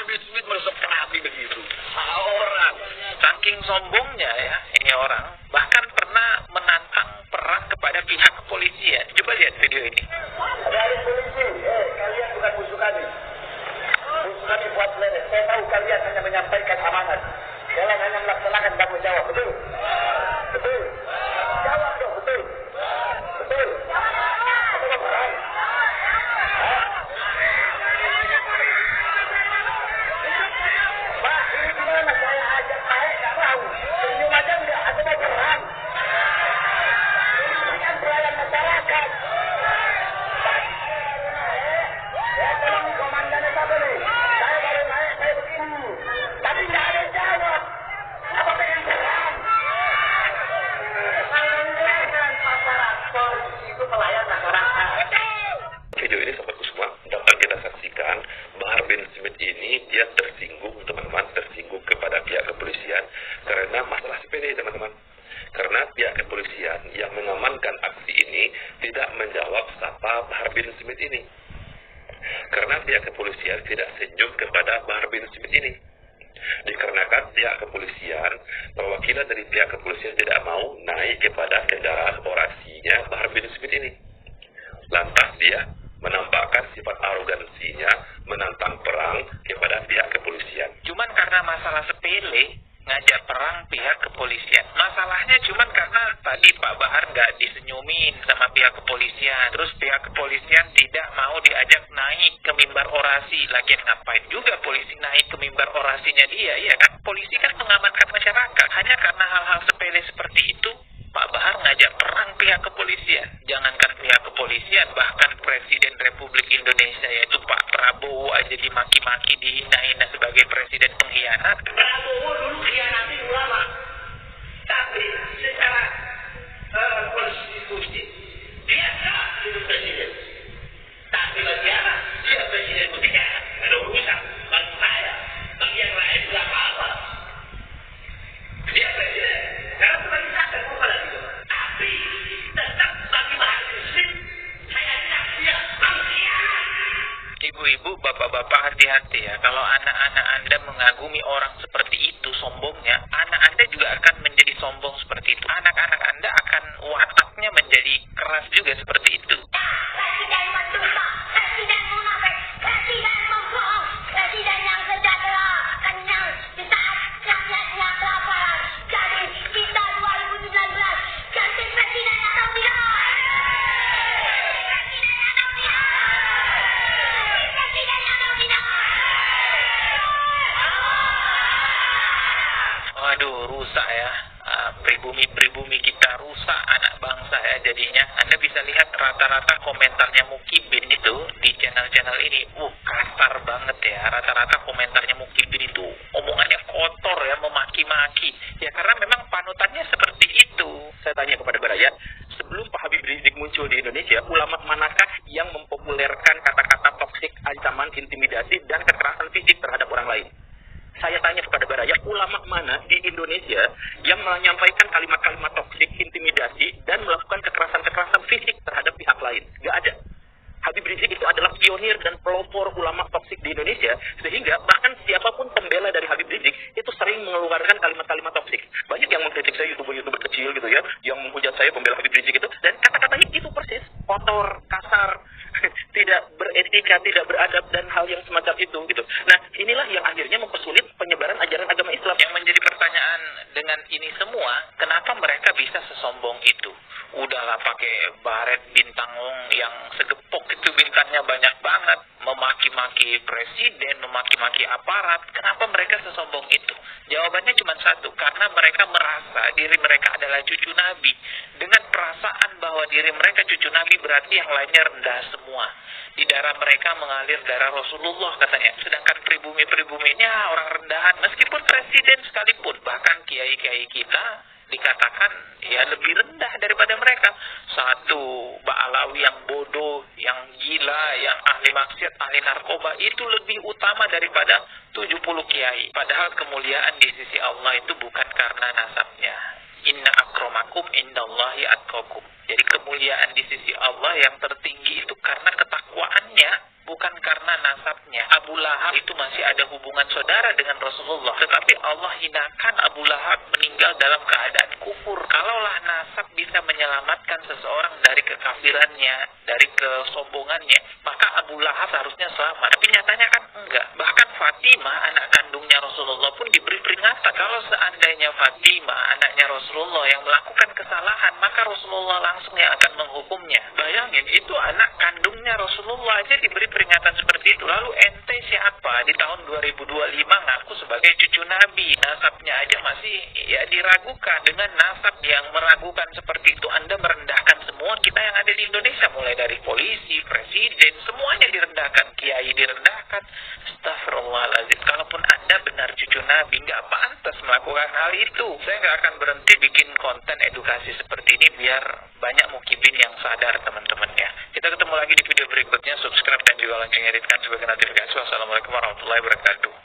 Habib Smith merasa perapi begitu. Orang saking sombongnya ya, ini orang bahkan pernah menantang perang kepada pihak kepolisian. Coba lihat video ini. Dari polisi, kalian bukan musuh kami. Musuh kami buat lelet. Saya tahu kalian hanya menyampaikan amanat. Kalian hanya melaksanakan tanggung jawab, betul? Betul. Jawab dong, betul. Betul. Betul, Pak. Pak, ini gimana saya ajak Pak? Nggak mau. Senyum aja enggak? Atau mau perang? Ini kan pelayan masyarakat. Ya, tolong komandannya siapa nih? Saya baru naik, saya begini. Tapi nggak ada yang jawab. Apa pengen perang? Panggilan masyarakat. Polisi itu pelayan masyarakat. Video ini sahabatku semua dapat kita saksikan Bahar bin Smith ini dia tersinggung teman-teman, tersinggung kepada pihak kepolisian karena masalah sepele teman-teman. Karena pihak kepolisian yang mengamankan aksi ini tidak menjawab sapa Bahar bin Smith ini. Karena pihak kepolisian tidak senyum kepada Bahar bin Smith ini. Dikarenakan pihak kepolisian, perwakilan dari pihak kepolisian tidak mau naik kepada kendaraan orasinya Bahar bin Smith ini. Lantas dia menampakkan sifat arogansinya menantang perang kepada pihak kepolisian. Cuman karena masalah sepele ngajak perang pihak kepolisian. Masalahnya cuman karena tadi Pak Bahar nggak disenyumin sama pihak kepolisian. Terus pihak kepolisian tidak mau diajak naik ke mimbar orasi. Lagian ngapain juga polisi naik ke mimbar orasinya dia, ya kan? Polisi kan mengamankan masyarakat. Hanya karena hal-hal sepele seperti itu, Pak Bahar ngajak perang pihak kepolisian. Jangankan pihak kepolisian, bahkan Presiden Republik Indonesia yaitu Pak Prabowo aja dimaki-maki, dihina-hina sebagai presiden pengkhianat. Prabowo dulu khianati ulama. Tapi secara konstitusi dia sah jadi presiden. Tapi bagi anak dia presiden pengkhianat. Ada urusan bagi saya, bagi yang lain tidak apa-apa. Dia presiden. Karena sebagai saya bukan lagi. Tapi tetap bagi Bahar bin Smith saya tidak dia pengkhianat. Ibu-ibu, bapak-bapak, hati-hati ya. Kalau anak-anak Anda mengagumi orang seperti itu sombongnya, anak Anda juga akan menjadi sombong seperti itu. Anak-anak Anda akan wataknya menjadi keras juga seperti itu. Presiden mendusta, presiden munafik, presiden membohong, presiden yang sejahtera, kenyang di saat rakyatnya kelaparan. Jadi kita 2019 ganti presiden atau tidak? Presiden atau tidak? Presiden atau tidak? Waduh, rusak ya. Pribumi-pribumi kita rusak, anak bangsa ya jadinya. Anda bisa lihat rata-rata komentarnya Mukibin itu di channel-channel ini. Kasar banget ya. Rata-rata komentarnya Mukibin itu omongannya kotor ya, memaki-maki. Ya karena memang panutannya seperti itu. Saya tanya kepada Baraya, sebelum Pak Habib Rizik muncul di Indonesia, ulama manakah yang mempopulerkan kata-kata toksik, ancaman, intimidasi, dan kekerasan fisik terhadap orang lain? Saya tanya kepada Baraya, ulama mana di Indonesia yang menyampaikan kalimat-kalimat toksik, intimidasi, dan melakukan kekerasan-kekerasan fisik terhadap pihak lain? Gak ada. Habib Rizik itu adalah pionir dan pelopor ulama toksik di Indonesia, sehingga bahkan siapapun pembela dari Habib Rizik itu sering mengeluarkan kalimat-kalimat toksik. Banyak yang mengkritik saya, youtuber-youtuber kecil gitu ya, yang menghujat saya pembela Habib Rizik itu, dan kata-katanya itu persis kotor, kasar, tidak beretika, tidak beradab, dan hal yang semacam itu gitu. Nah, inilah yang akhirnya mempersulit penyebaran ajaran agama Islam. Yang menjadi pertanyaan dengan ini semua, kenapa mereka bisa sesombong itu? Udahlah pakai baret bintang yang segepok itu, bintangnya banyak banget, memaki-maki presiden, memaki-maki aparat. Kenapa mereka sesombong itu? Jawabannya cuma satu, karena mereka merasa diri mereka adalah cucu Nabi. Dengan perasaan bahwa diri mereka cucu Nabi berarti yang lainnya rendah semua. Di darah mereka mengalir darah Rasulullah katanya. Sedangkan pribumi-pribuminya orang rendahan. Meskipun presiden sekalipun, bahkan kiai-kiai kita dikatakan ya lebih rendah daripada mereka. Satu, Ba'alawi yang bodoh, yang gila, yang ahli maksiat, ahli narkoba itu lebih utama daripada 70 kiai. Padahal kemuliaan di sisi Allah itu bukan karena nasabnya. Inna akramakum indallahi atqakum. Jadi kemuliaan di sisi Allah yang tertinggi itu karena ketakwaannya, bukan karena nasabnya. Abu Lahab itu masih ada hubungan saudara dengan Rasulullah, tetapi Allah hinakan Abu Lahab meninggal dalam keadaan kufur. Kalaulah nasab bisa menyelamatkan seseorang dari kekafirannya, dari kesombongannya, maka Abu Lahab seharusnya selamat. Tapi nyatanya kan enggak. Bahkan Fatimah, anak kandungnya Rasulullah pun diberi peringatan. Kalau seandainya Fatimah, anaknya Rasulullah yang melakukan kesalahan, maka Rasulullah langsung yang akan menghukumnya. Bayangin, itu anak kandungnya Rasulullah aja diberi peringatan seperti itu. Lalu ente siapa di tahun 2025 ngaku sebagai cucu Nabi? Nasabnya aja masih diragukan. Dengan nasab yang meragukan seperti itu, Anda merendahkan semua kita yang ada di Indonesia, mulai dari polisi, presiden, semuanya direndahkan, kiai direndahkan. Astagfirullahaladzim. Kalaupun Anda benar cucu Nabi, nggak pantas melakukan hal itu. Saya nggak akan berhenti bikin konten edukasi seperti ini biar banyak mukibin yang sadar, teman-teman ya. Kita ketemu lagi di video berikutnya. Subscribe dan juga loncengnya hidupkan sebagai notifikasi. Wassalamualaikum warahmatullahi wabarakatuh.